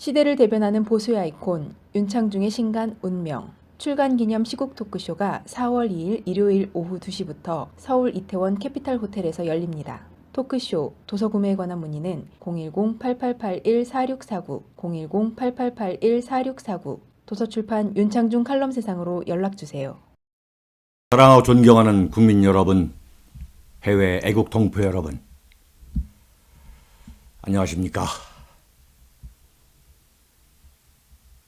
시대를 대변하는 보수의 아이콘 윤창중의 신간 운명 출간 기념 시국 토크쇼가 4월 2일 일요일 오후 2시부터 서울 이태원 캐피탈 호텔에서 열립니다. 토크쇼 도서 구매에 관한 문의는 010-8881-4649, 010-8881-4649 도서출판 윤창중 칼럼 세상으로 연락주세요. 사랑하고 존경하는 국민 여러분, 해외 애국 동포 여러분, 안녕하십니까?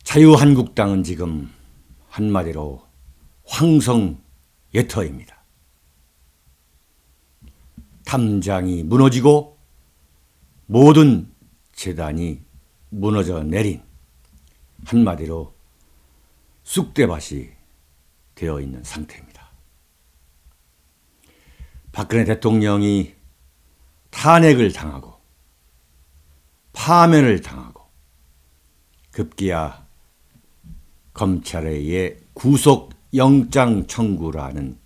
자유한국당은 지금 한마디로 황성예터입니다. 탐장이 무너지고 모든 재단이 무너져 내린 한마디로 쑥대밭이 되어 있는 상태입니다. 박근혜 대통령이 탄핵을 당하고 파면을 당하고 급기야 검찰에 의해 구속영장 청구라는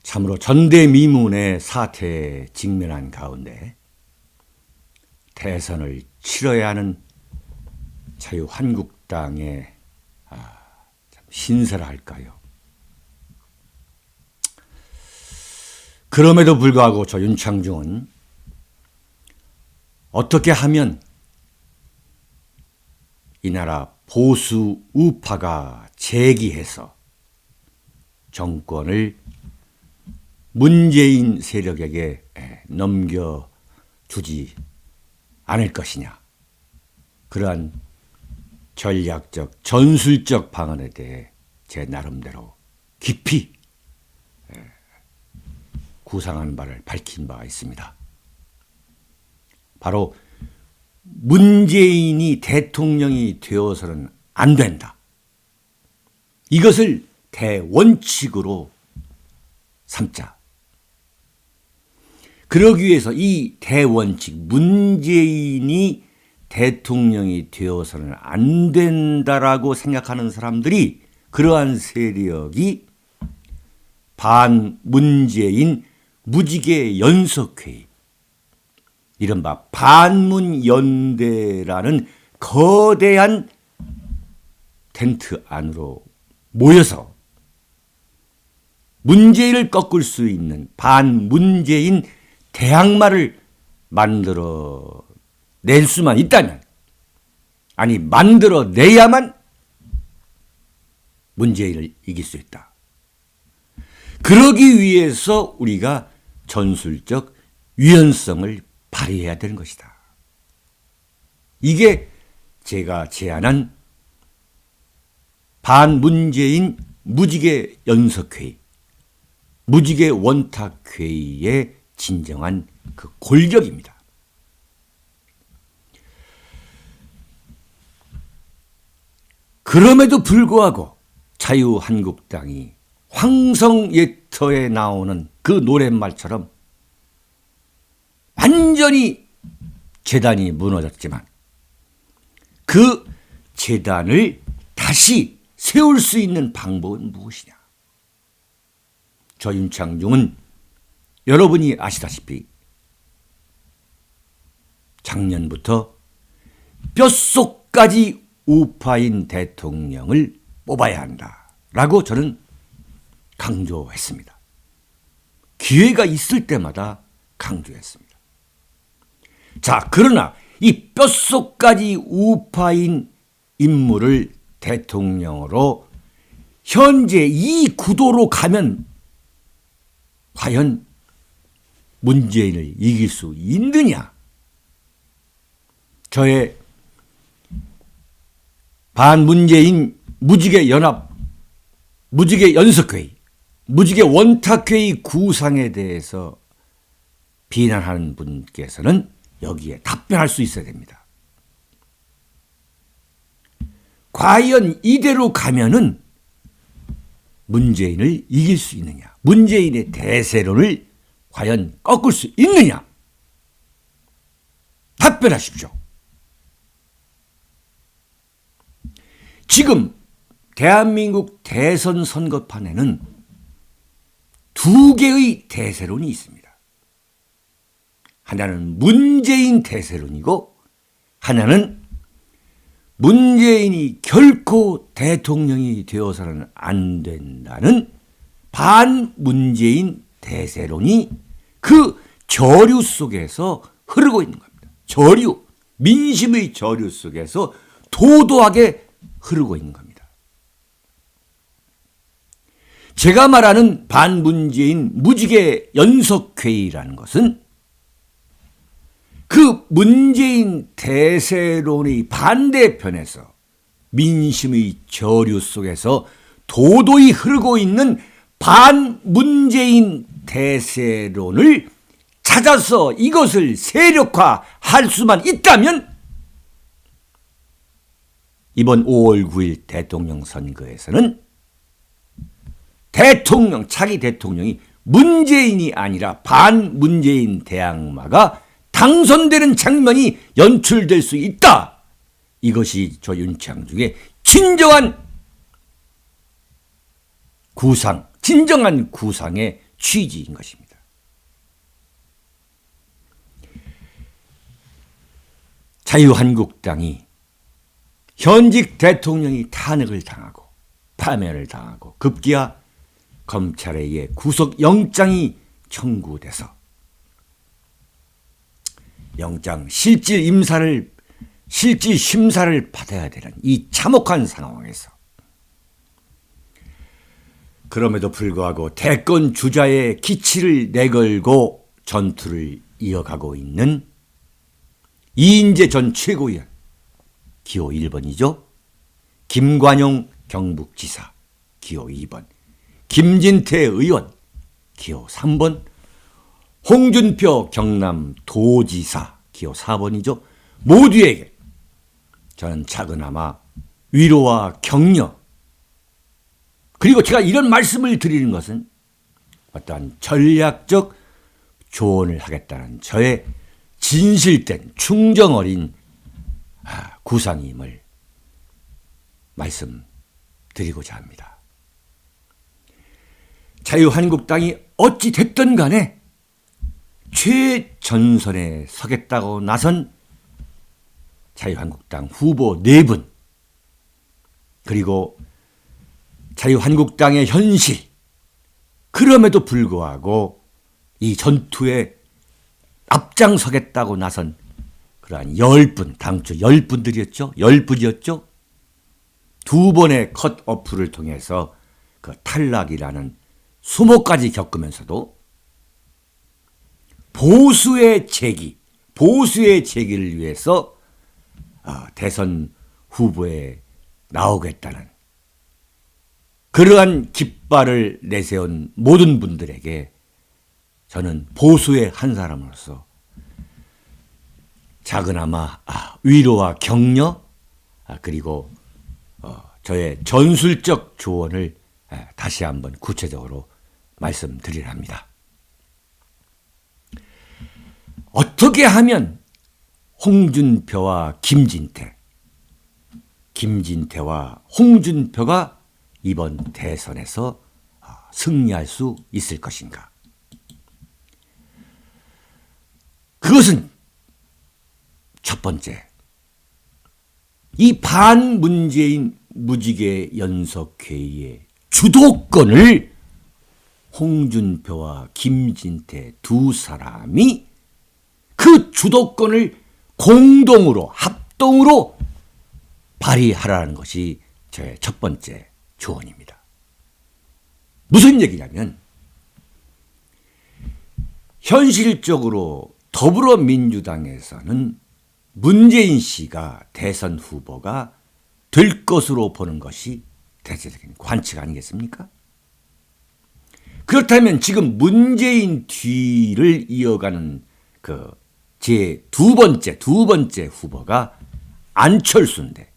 참으로 전대미문의 사태에 직면한 가운데 대선을 치러야 하는 자유한국당의 참 신세랄까요? 그럼에도 불구하고 저 윤창중은 어떻게 하면 이 나라 보수 우파가 재기해서 정권을 문재인 세력에게 넘겨주지 않을 것이냐, 그러한 전략적, 전술적 방안에 대해 제 나름대로 깊이 구상한 바를 밝힌 바가 있습니다. 바로 문재인이 대통령이 되어서는 안 된다. 이것을 대원칙으로 삼자. 그러기 위해서 이 대원칙, 문재인이 대통령이 되어서는 안 된다라고 생각하는 사람들이, 그러한 세력이 반문재인 무지개 연석회의, 이른바 반문연대라는 거대한 텐트 안으로 모여서 문재인을 꺾을 수 있는 반문재인 대항마를 만들어 낼 수만 있다면, 아니 만들어 내야만 문재인을 이길 수 있다. 그러기 위해서 우리가 전술적 유연성을 발휘해야 되는 것이다. 이게 제가 제안한 반문재인 무지개 연석회의, 무지개 원탁회의의 진정한 그 골격입니다. 그럼에도 불구하고 자유한국당이 황성예터에 나오는 그 노랫말처럼 완전히 재단이 무너졌지만 그 재단을 다시 세울 수 있는 방법은 무엇이냐? 저 윤창중은 여러분이 아시다시피 작년부터 뼛속까지 우파인 대통령을 뽑아야 한다라고 저는 강조했습니다. 기회가 있을 때마다 강조했습니다. 자, 그러나 이 뼛속까지 우파인 인물을 대통령으로 현재 이 구도로 가면 과연 문재인을 이길 수 있느냐? 저의 반문재인 무지개 연합, 무지개 연석회의, 무지개 원탁회의 구상에 대해서 비난하는 분께서는 여기에 답변할 수 있어야 됩니다. 과연 이대로 가면은 문재인을 이길 수 있느냐? 문재인의 대세론을 과연 꺾을 수 있느냐? 답변하십시오. 지금 대한민국 대선 선거판에는 두 개의 대세론이 있습니다. 하나는 문재인 대세론이고 하나는 문재인이 결코 대통령이 되어서는 안 된다는 반문재인 대세론이 그 저류 속에서 흐르고 있는 겁니다. 저류, 민심의 저류 속에서 도도하게 흐르고 있는 겁니다. 제가 말하는 반문재인 무지개 연석회의라는 것은 그 문재인 대세론의 반대편에서 민심의 저류 속에서 도도히 흐르고 있는 반문재인 대세론을 찾아서 이것을 세력화할 수만 있다면 이번 5월 9일 대통령 선거에서는 차기 대통령이 문재인이 아니라 반문재인 대항마가 당선되는 장면이 연출될 수 있다. 이것이 저 윤창중의 진정한 구상의 취지인 것입니다. 자유한국당이 현직 대통령이 탄핵을 당하고 파면을 당하고 급기야 검찰에 의해 구속영장이 청구돼서 영장 실질 심사를 받아야 되는 이 참혹한 상황에서 그럼에도 불구하고 대권 주자의 기치를 내걸고 전투를 이어가고 있는 이인재 전 최고위원 기호 1번이죠. 김관용 경북지사 기호 2번, 김진태 의원 기호 3번, 홍준표 경남도지사 기호 4번이죠. 모두에게 저는 작은아마 위로와 격려, 그리고 제가 이런 말씀을 드리는 것은 어떠한 전략적 조언을 하겠다는 저의 진실된 충정 어린 구상임을 말씀드리고자 합니다. 자유한국당이 어찌 됐든 간에 최전선에 서겠다고 나선 자유한국당 후보 4분, 그리고 자유한국당의 현실, 그럼에도 불구하고 이 전투에 앞장서겠다고 나선 그러한 10분, 당초 10분들이었죠. 10분이었죠. 2번의 컷오프를 통해서 그 탈락이라는 수모까지 겪으면서도 보수의 재기를 위해서 대선 후보에 나오겠다는 그러한 깃발을 내세운 모든 분들에게 저는 보수의 한 사람으로서 작은아마 위로와 격려, 그리고 저의 전술적 조언을 다시 한번 구체적으로 말씀드리려 합니다. 어떻게 하면 홍준표와 김진태와 홍준표가 이번 대선에서 승리할 수 있을 것인가? 그것은 첫 번째, 이 반문재인 무지개 연석회의의 주도권을 홍준표와 김진태 두 사람이 그 주도권을 공동으로 합동으로 발휘하라는 것이 저의 첫 번째 조언입니다. 무슨 얘기냐면 현실적으로 더불어민주당에서는 문재인 씨가 대선 후보가 될 것으로 보는 것이 대체적인 관측 아니겠습니까? 그렇다면 지금 문재인 뒤를 이어가는 그 제 두 번째 후보가 안철수인데,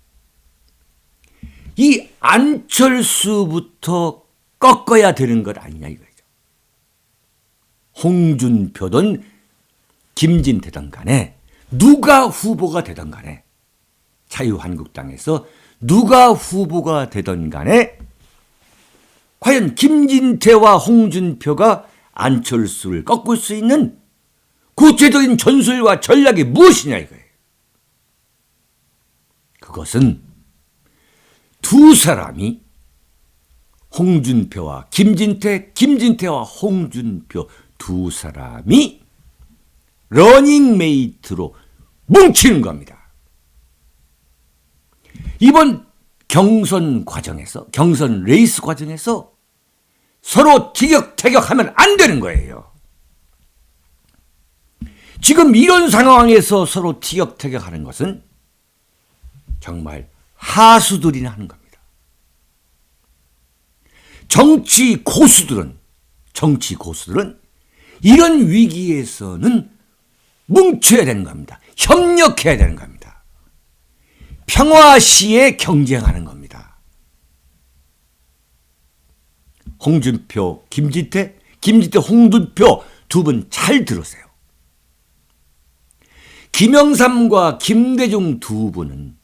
이 안철수부터 꺾어야 되는 것 아니냐 이거죠. 홍준표든 김진태든 간에 누가 후보가 되든 간에, 자유한국당에서 누가 후보가 되든 간에 과연 김진태와 홍준표가 안철수를 꺾을 수 있는 구체적인 전술과 전략이 무엇이냐 이거예요. 그것은 두 사람이 홍준표와 김진태, 김진태와 홍준표 두 사람이 러닝메이트로 뭉치는 겁니다. 이번 경선 과정에서, 경선 레이스 과정에서 서로 티격태격하면 안 되는 거예요. 지금 이런 상황에서 서로 티격태격하는 것은 정말 하수들이나 하는 겁니다. 정치 고수들은 이런 위기에서는 뭉쳐야 되는 겁니다. 협력해야 되는 겁니다. 평화시에 경쟁하는 겁니다. 홍준표, 김진태, 홍준표 두 분 잘 들으세요. 김영삼과 김대중 두 분은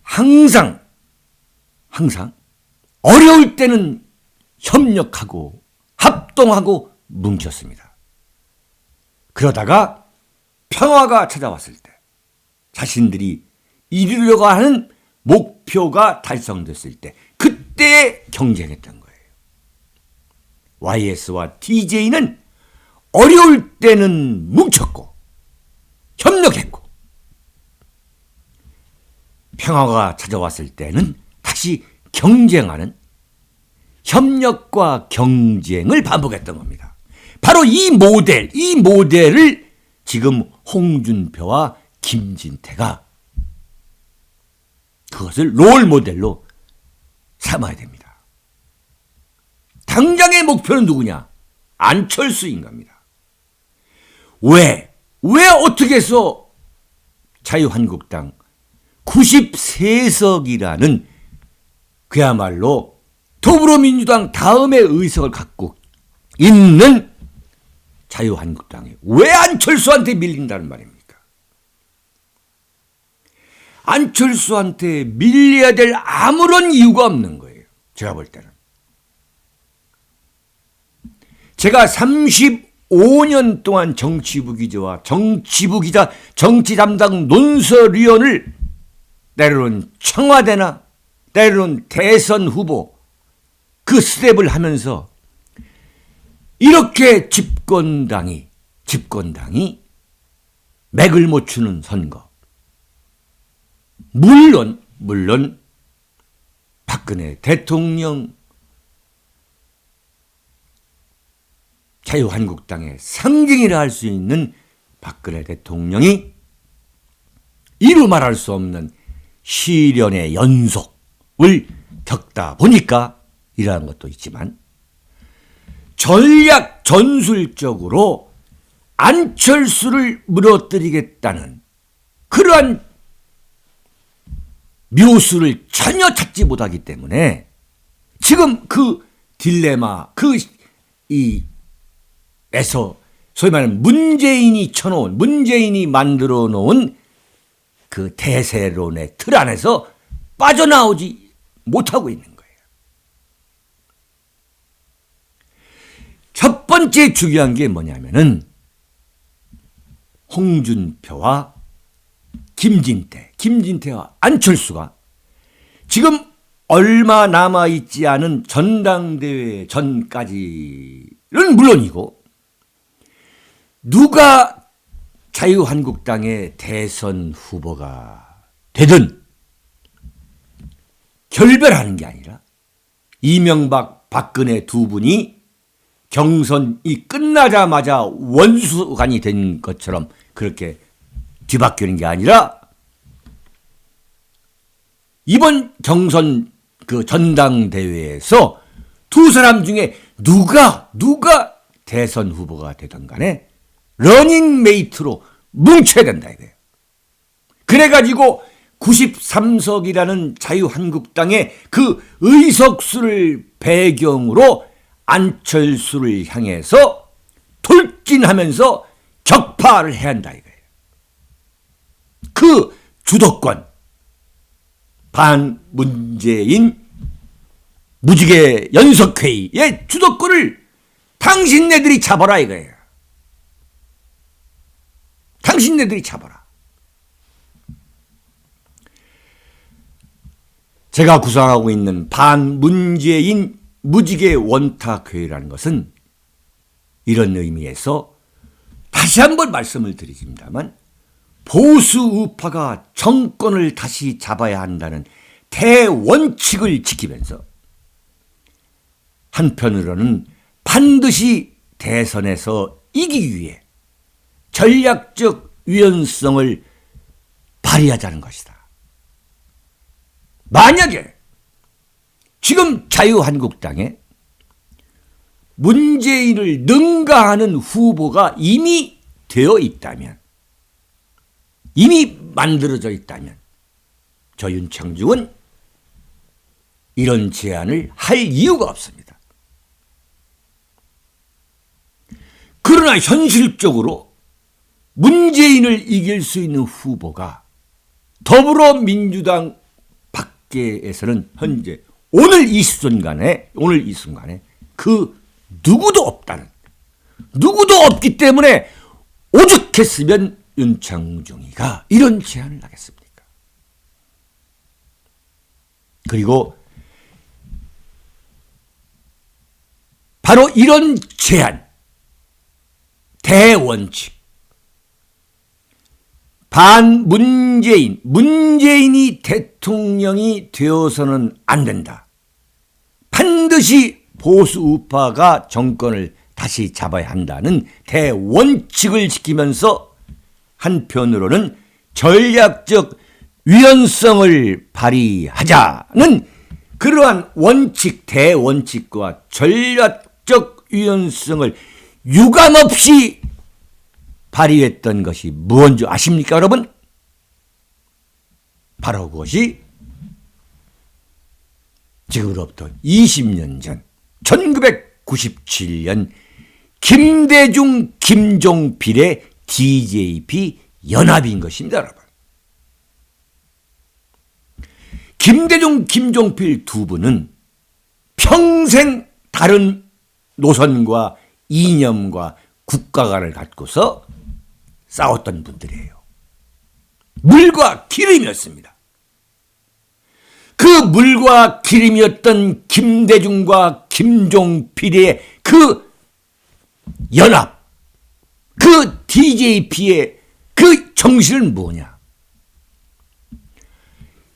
항상 어려울 때는 협력하고 합동하고 뭉쳤습니다. 그러다가 평화가 찾아왔을 때, 자신들이 이루려고 하는 목표가 달성됐을 때, 그때 경쟁했던 거예요. YS와 TJ는 어려울 때는 뭉쳤고 협력했고, 평화가 찾아왔을 때는 다시 경쟁하는 협력과 경쟁을 반복했던 겁니다. 바로 이 모델을 지금 홍준표와 김진태가 그것을 롤 모델로 삼아야 됩니다. 당장의 목표는 누구냐? 안철수인 겁니다. 왜 어떻게 해서 자유한국당 93석이라는 그야말로 더불어민주당 다음의 의석을 갖고 있는 자유한국당이 왜 안철수한테 밀린다는 말입니까? 안철수한테 밀려야 될 아무런 이유가 없는 거예요. 제가 볼 때는. 제가 35년 동안 정치부 기자, 정치 담당 논설위원을, 때로는 청와대나 때로는 대선 후보 그 스텝을 하면서 이렇게 집권당이 맥을 못 추는 선거, 물론 박근혜 대통령, 자유한국당의 상징이라 할 수 있는 박근혜 대통령이 이루 말할 수 없는 시련의 연속을 겪다 보니까 이러한 것도 있지만, 전략 전술적으로 안철수를 무너뜨리겠다는 그러한 묘수를 전혀 찾지 못하기 때문에 지금 그 딜레마, 에서 소위 말하는 문재인이 만들어 놓은 그 대세론의 틀 안에서 빠져나오지 못하고 있는 거예요. 첫 번째 중요한 게 뭐냐면은 홍준표와 김진태와 안철수가 지금 얼마 남아있지 않은 전당대회 전까지는 물론이고, 누가 자유한국당의 대선 후보가 되든 결별하는 게 아니라 이명박, 박근혜 두 분이 경선이 끝나자마자 원수관이 된 것처럼 그렇게 뒤바뀌는 게 아니라 이번 경선 그 전당대회에서 두 사람 중에 누가 대선 후보가 되든 간에 러닝메이트로 뭉쳐야 된다 이거예요. 그래가지고 93석이라는 자유한국당의 그 의석수를 배경으로 안철수를 향해서 돌진하면서 격파를 해야 한다 이거예요. 그 주도권, 반문재인 무지개 연석회의의 주도권을 당신네들이 잡아라 이거예요. 당신네들이 잡아라. 제가 구상하고 있는 반문재인 무지개 원탁회의라는 것은 이런 의미에서 다시 한번 말씀을 드리십니다만 보수 우파가 정권을 다시 잡아야 한다는 대원칙을 지키면서 한편으로는 반드시 대선에서 이기기 위해 전략적 유연성을 발휘하자는 것이다. 만약에 지금 자유한국당에 문재인을 능가하는 후보가 이미 되어 있다면, 이미 만들어져 있다면 저 윤창중은 이런 제안을 할 이유가 없습니다. 그러나 현실적으로 문재인을 이길 수 있는 후보가 더불어민주당 밖에서는 현재 오늘 이 순간에 그 누구도 없다는, 누구도 없기 때문에 오죽했으면 윤창중이가 이런 제안을 하겠습니까? 그리고 바로 이런 제안, 대원칙, 반문재인, 문재인이 대통령이 되어서는 안 된다. 반드시 보수 우파가 정권을 다시 잡아야 한다는 대원칙을 지키면서 한편으로는 전략적 유연성을 발휘하자는 그러한 원칙, 대원칙과 전략적 유연성을 유감없이 발휘했던 것이 무엇인지 아십니까, 여러분? 바로 그것이 지금으로부터 20년 전 1997년 김대중, 김종필의 DJP 연합인 것입니다, 여러분. 김대중, 김종필 두 분은 평생 다른 노선과 이념과 국가관을 갖고서 싸웠던 분들이에요. 물과 기름이었습니다. 그 물과 기름이었던 김대중과 김종필의 그 연합, 그 DJP의 그 정신은 뭐냐?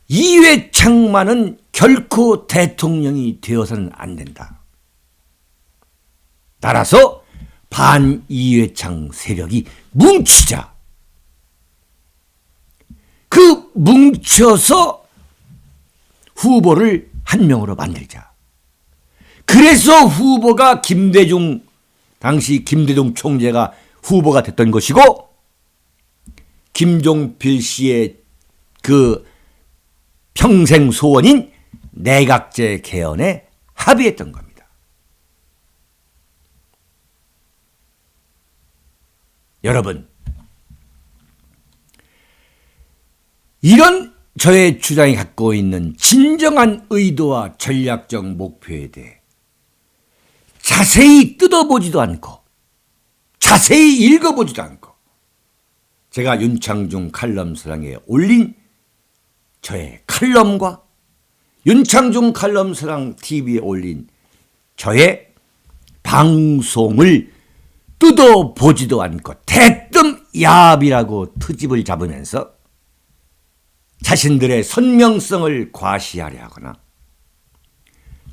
이회창만은 결코 대통령이 되어서는 안 된다. 따라서 반이회창 세력이 뭉치자. 그 뭉쳐서 후보를 한 명으로 만들자. 그래서 후보가 김대중, 당시 김대중 총재가 후보가 됐던 것이고, 김종필 씨의 그 평생 소원인 내각제 개헌에 합의했던 겁니다. 여러분, 이런 저의 주장이 갖고 있는 진정한 의도와 전략적 목표에 대해 자세히 뜯어보지도 않고 자세히 읽어보지도 않고 제가 윤창중 칼럼서랑에 올린 저의 칼럼과 윤창중 칼럼서랑 TV에 올린 저의 방송을 뜯어보지도 않고 대뜸 야합이라고 트집을 잡으면서 자신들의 선명성을 과시하려 하거나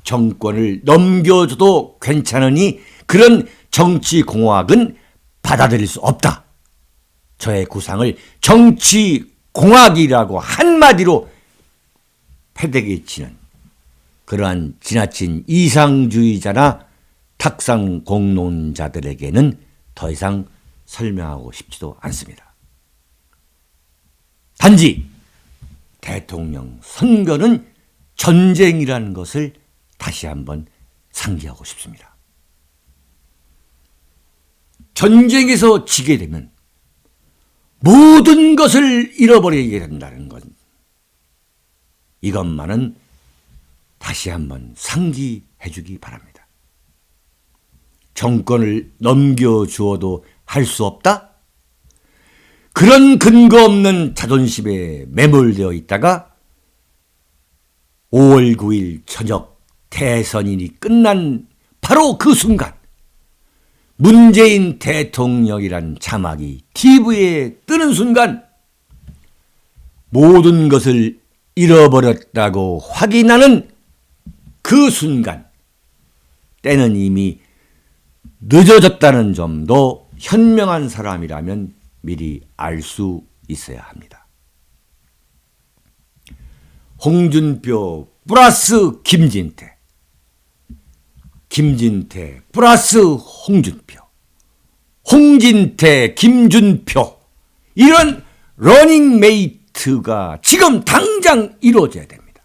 정권을 넘겨줘도 괜찮으니 그런 정치공학은 받아들일 수 없다. 저의 구상을 정치공학이라고 한마디로 패대기 치는 그러한 지나친 이상주의자나 탁상공론자들에게는 더 이상 설명하고 싶지도 않습니다. 단지 대통령 선거는 전쟁이라는 것을 다시 한번 상기하고 싶습니다. 전쟁에서 지게 되면 모든 것을 잃어버리게 된다는 것, 이것만은 다시 한번 상기해 주기 바랍니다. 정권을 넘겨주어도 할 수 없다? 그런 근거 없는 자존심에 매몰되어 있다가 5월 9일 저녁 대선일이 끝난 바로 그 순간 문재인 대통령이란 자막이 TV에 뜨는 순간 모든 것을 잃어버렸다고 확인하는 그 순간 때는 이미 늦어졌다는 점도 현명한 사람이라면 미리 알 수 있어야 합니다. 홍준표 플러스 김진태, 김진태 플러스 홍준표, 홍진태 김준표, 이런 러닝메이트가 지금 당장 이루어져야 됩니다.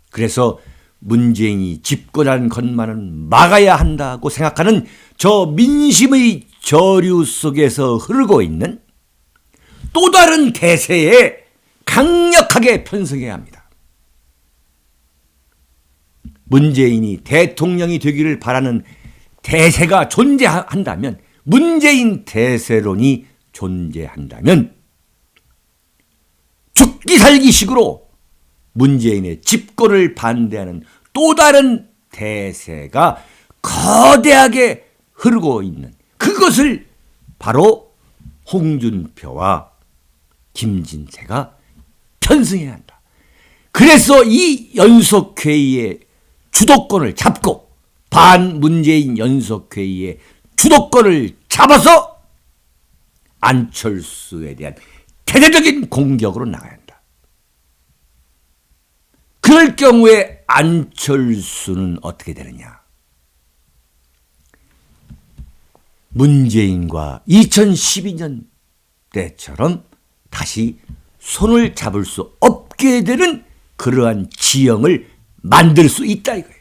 그래서 문재인이 집권한 것만은 막아야 한다고 생각하는 저 민심의 저류 속에서 흐르고 있는 또 다른 대세에 강력하게 편승해야 합니다. 문재인이 대통령이 되기를 바라는 대세가 존재한다면, 문재인 대세론이 존재한다면 죽기 살기식으로 문재인의 집권을 반대하는 또 다른 대세가 거대하게 흐르고 있는, 그것을 바로 홍준표와 김진태가 편승해야 한다. 그래서 이 연석회의의 주도권을 잡고, 반문재인 연석회의의 주도권을 잡아서 안철수에 대한 대대적인 공격으로 나가야 한다. 그럴 경우에 안철수는 어떻게 되느냐? 문재인과 2012년 때처럼 다시 손을 잡을 수 없게 되는 그러한 지형을 만들 수 있다 이거예요.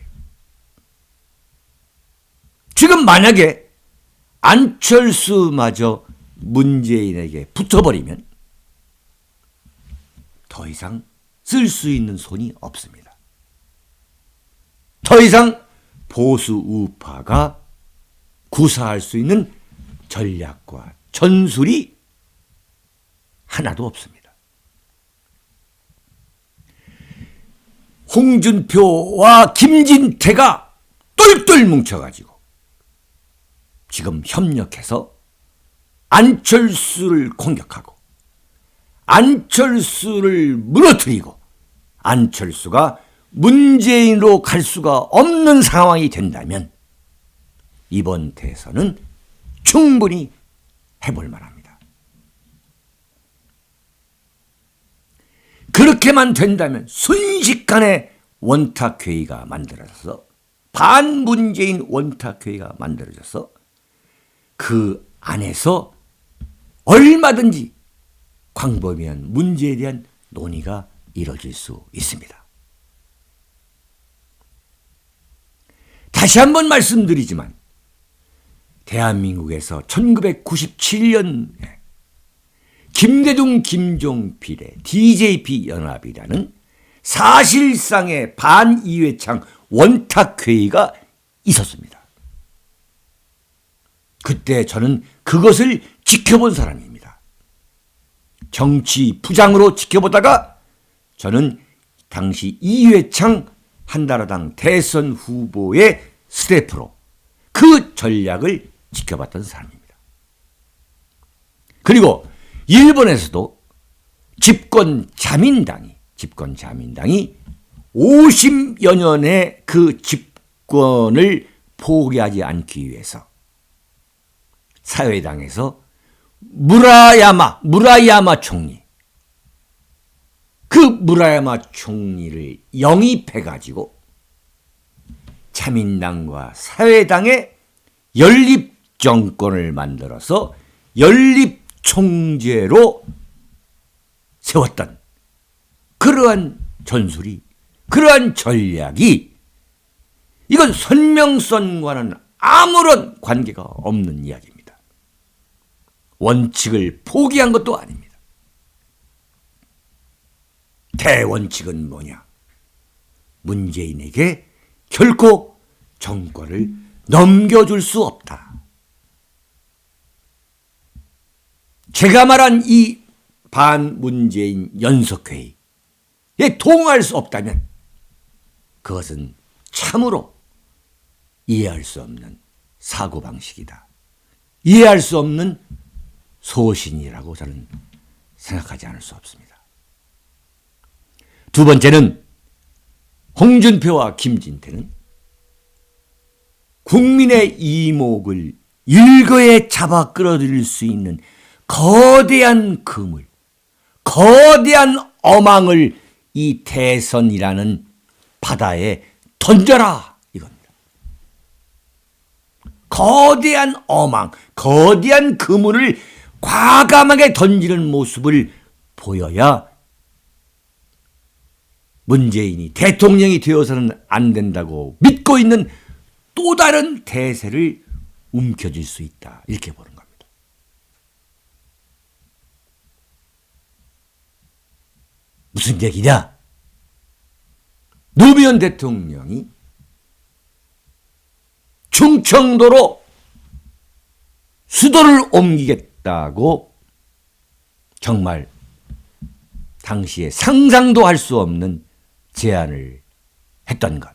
지금 만약에 안철수마저 문재인에게 붙어버리면 더 이상 쓸 수 있는 손이 없습니다. 더 이상 보수 우파가 구사할 수 있는 전략과 전술이 하나도 없습니다. 홍준표와 김진태가 똘똘 뭉쳐가지고 지금 협력해서 안철수를 공격하고 안철수를 무너뜨리고 안철수가 문재인으로 갈 수가 없는 상황이 된다면 이번 대선은 충분히 해볼 만합니다. 그렇게만 된다면 순식간에 원탁회의가 만들어져서, 반문재인 원탁회의가 만들어져서 그 안에서 얼마든지 광범위한 문제에 대한 논의가 이루어질 수 있습니다. 다시 한번 말씀드리지만 대한민국에서 1997년에 김대중 김종필의 DJP 연합이라는 사실상의 반이회창 원탁회의가 있었습니다. 그때 저는 그것을 지켜본 사람입니다. 정치 부장으로 지켜보다가 저는 당시 이회창 한나라당 대선 후보의 스태프로 그 전략을 지켜봤던 사람입니다. 그리고 일본에서도 집권 자민당이 50여 년의 그 집권을 포기하지 않기 위해서 사회당에서 무라야마 총리, 그 무라야마 총리를 영입해가지고 자민당과 사회당의 연립정권을 만들어서 연립총재로 세웠던 그러한 전술이, 그러한 전략이, 이건 선명성과는 아무런 관계가 없는 이야기입니다. 원칙을 포기한 것도 아닙니다. 대원칙은 뭐냐? 문재인에게 결코 정권을 넘겨줄 수 없다. 제가 말한 이 반문재인 연석회의, 동의할 수 없다면 그것은 참으로 이해할 수 없는 사고방식이다. 이해할 수 없는 소신이라고 저는 생각하지 않을 수 없습니다. 두 번째는 홍준표와 김진태는 국민의 이목을 일거에 잡아 끌어들일 수 있는 거대한 그물, 거대한 어망을 이 대선이라는 바다에 던져라 이겁니다. 거대한 어망, 거대한 그물을 과감하게 던지는 모습을 보여야 문재인이 대통령이 되어서는 안 된다고 믿고 있는 또 다른 대세를 움켜쥘 수 있다. 이렇게 보는 겁니다. 무슨 얘기냐? 노무현 대통령이 충청도로 수도를 옮기겠다고 정말 당시에 상상도 할 수 없는 제안을 했던 것.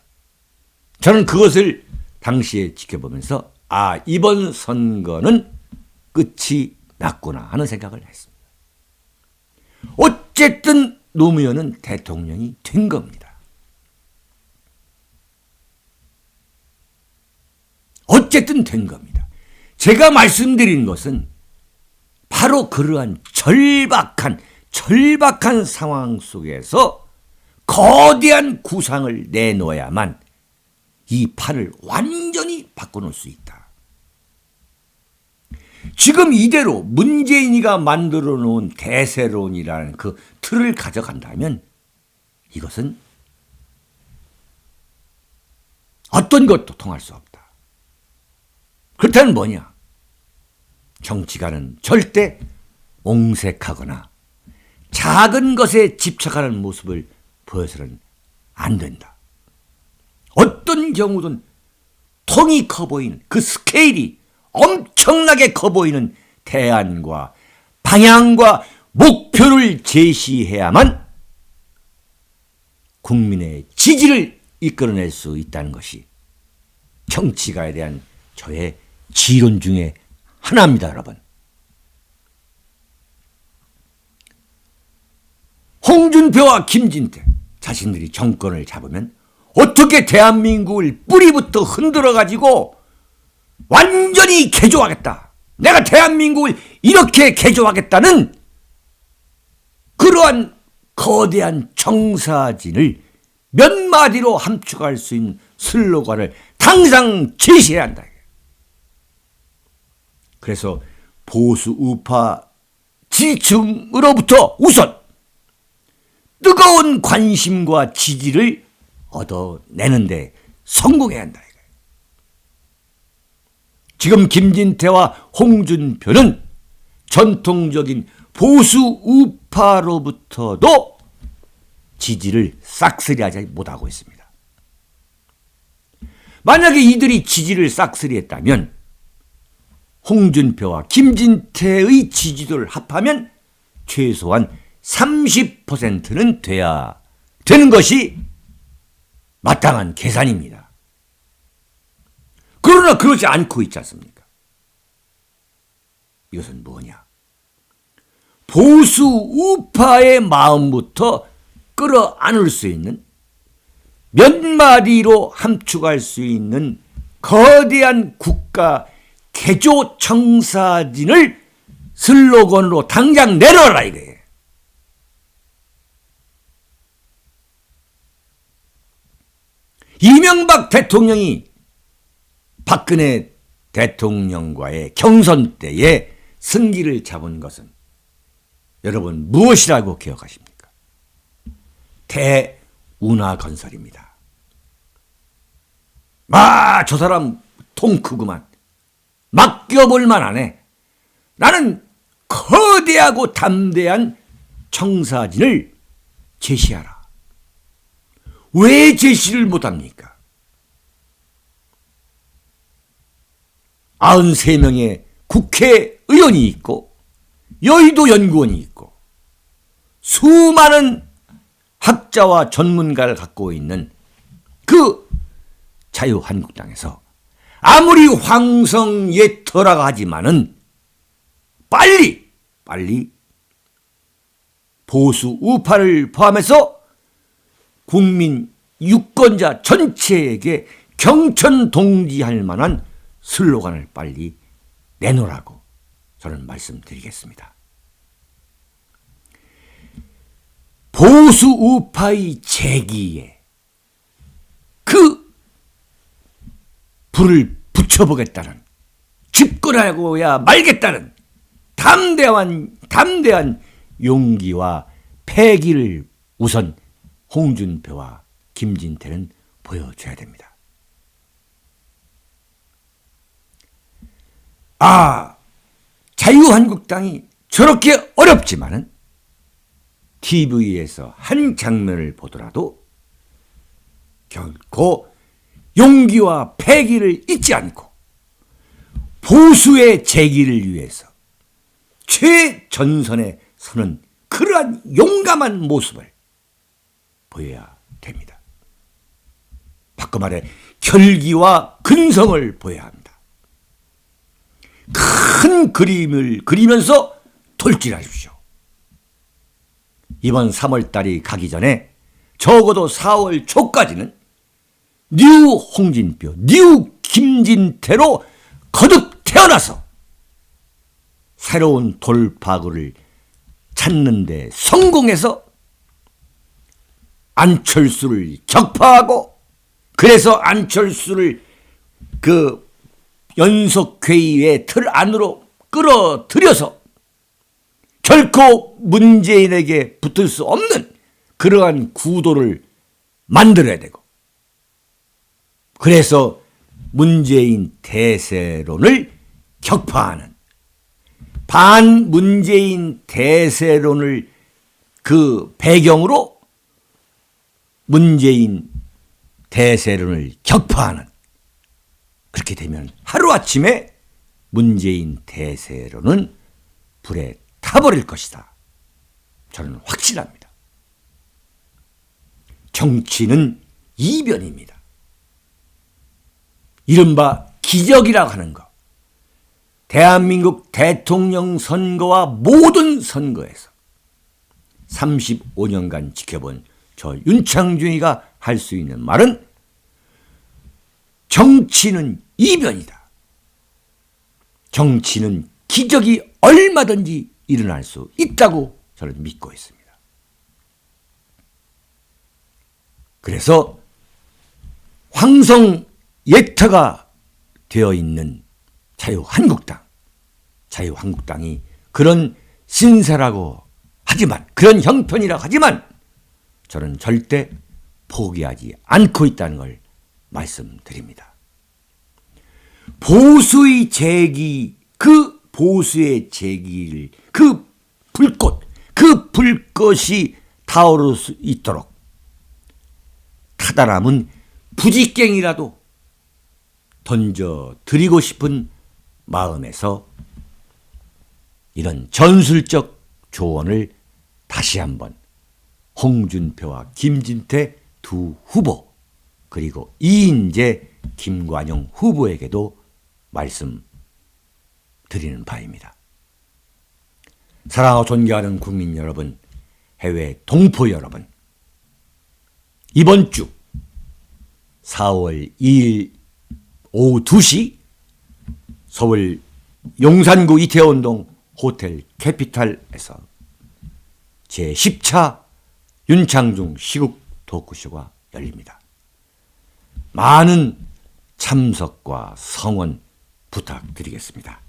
저는 그것을 당시에 지켜보면서 이번 선거는 끝이 났구나 하는 생각을 했습니다. 어쨌든 노무현은 대통령이 된 겁니다. 어쨌든 된 겁니다. 제가 말씀드린 것은 바로 그러한 절박한 상황 속에서 거대한 구상을 내놓아야만 이 판을 완전히 바꿔놓을 수 있다. 지금 이대로 문재인이가 만들어 놓은 대세론이라는 그 틀을 가져간다면 이것은 어떤 것도 통할 수 없다. 그렇다면 뭐냐? 정치가는 절대 옹색하거나 작은 것에 집착하는 모습을 보여서는 안 된다. 어떤 경우든 통이 커 보이는 그 스케일이 엄청나게 커 보이는 대안과 방향과 목표를 제시해야만 국민의 지지를 이끌어낼 수 있다는 것이 정치가에 대한 저의 지론 중에 하나입니다, 여러분. 홍준표와 김진태 자신들이 정권을 잡으면 어떻게 대한민국을 뿌리부터 흔들어가지고 완전히 개조하겠다. 내가 대한민국을 이렇게 개조하겠다는 그러한 거대한 청사진을 몇 마디로 함축할 수 있는 슬로건을 당장 제시해야 한다. 그래서 보수 우파 지지층으로부터 우선 뜨거운 관심과 지지를 얻어내는데 성공해야 한다. 지금 김진태와 홍준표는 전통적인 보수 우파로부터도 지지를 싹쓸이하지 못하고 있습니다. 만약에 이들이 지지를 싹쓸이했다면 홍준표와 김진태의 지지도를 합하면 최소한 30%는 돼야 되는 것이 마땅한 계산입니다. 그러나 그러지 않고 있지 않습니까? 이것은 뭐냐? 보수 우파의 마음부터 끌어안을 수 있는 몇 마디로 함축할 수 있는 거대한 국가 개조 청사진을 슬로건으로 당장 내려라 이거예요. 이명박 대통령이 박근혜 대통령과의 경선 때에 승기를 잡은 것은 여러분 무엇이라고 기억하십니까? 대운하건설입니다. 저 사람 통 크구만. 맡겨볼 만하네. 나는 거대하고 담대한 청사진을 제시하라. 왜 제시를 못합니까? 93명의 국회의원이 있고 여의도 연구원이 있고 수많은 학자와 전문가를 갖고 있는 그 자유한국당에서 아무리 황성예터라고 하지만은 빨리 보수 우파를 포함해서 국민 유권자 전체에게 경천동지할 만한 슬로건을 빨리 내놓으라고 저는 말씀드리겠습니다. 보수 우파의 재기에 그 불을 붙여보겠다는, 집권하고야 말겠다는 담대한 용기와 패기를 우선 홍준표와 김진태는 보여줘야 됩니다. 자유한국당이 저렇게 어렵지만은 TV에서 한 장면을 보더라도 결코 용기와 패기를 잊지 않고 보수의 재기를 위해서 최전선에 서는 그러한 용감한 모습을 보여야 됩니다. 바꿔 말해 혈기와 근성을 보여야 합니다. 큰 그림을 그리면서 돌진하십시오. 이번 3월달이 가기 전에 적어도 4월 초까지는 뉴 홍준표, 뉴 김진태로 거듭 태어나서 새로운 돌파구를 찾는 데 성공해서 안철수를 격파하고, 그래서 안철수를 그 연석회의의 틀 안으로 끌어들여서 결코 문재인에게 붙을 수 없는 그러한 구도를 만들어야 되고, 그래서 문재인 대세론을 격파하는, 반문재인 대세론을 그 배경으로 문재인 대세론을 격파하는, 그렇게 되면 하루아침에 문재인 대세론은 불에 타버릴 것이다. 저는 확신합니다. 정치는 이변입니다. 이른바 기적이라고 하는 것, 대한민국 대통령 선거와 모든 선거에서 35년간 지켜본 저 윤창중이가 할 수 있는 말은 정치는 이변이다. 정치는 기적이 얼마든지 일어날 수 있다고 저는 믿고 있습니다. 그래서 황성예터가 되어 있는 자유한국당이 그런 신세라고 하지만, 그런 형편이라고 하지만 저는 절대 포기하지 않고 있다는 걸 말씀드립니다. 보수의 재기, 그 보수의 재기를, 그 불꽃이 타오를 수 있도록 타다남은 부지깽이라도 던져드리고 싶은 마음에서 이런 전술적 조언을 다시 한번 홍준표와 김진태 두 후보, 그리고 이인재, 김관영 후보에게도 말씀드리는 바입니다. 사랑하고 존경하는 국민 여러분, 해외 동포 여러분, 이번 주 4월 2일 오후 2시 서울 용산구 이태원동 호텔 캐피탈에서 제10차 윤창중 시국 토크쇼가 열립니다. 많은 참석과 성원 부탁드리겠습니다.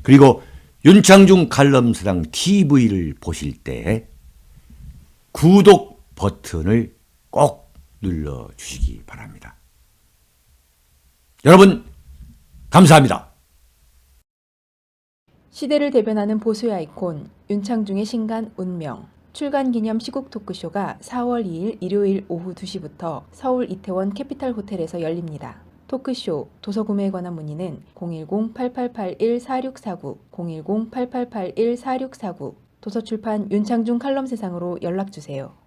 그리고 윤창중 칼럼사랑 TV를 보실 때 구독 버튼을 꼭 눌러주시기 바랍니다. 여러분, 감사합니다. 시대를 대변하는 보수의 아이콘 윤창중의 신간 운명, 출간기념 시국 토크쇼가 4월 2일 일요일 오후 2시부터 서울 이태원 캐피탈 호텔에서 열립니다. 토크쇼, 도서구매에 관한 문의는 010-8881-4649, 010-8881-4649, 도서출판 윤창중 칼럼세상으로 연락주세요.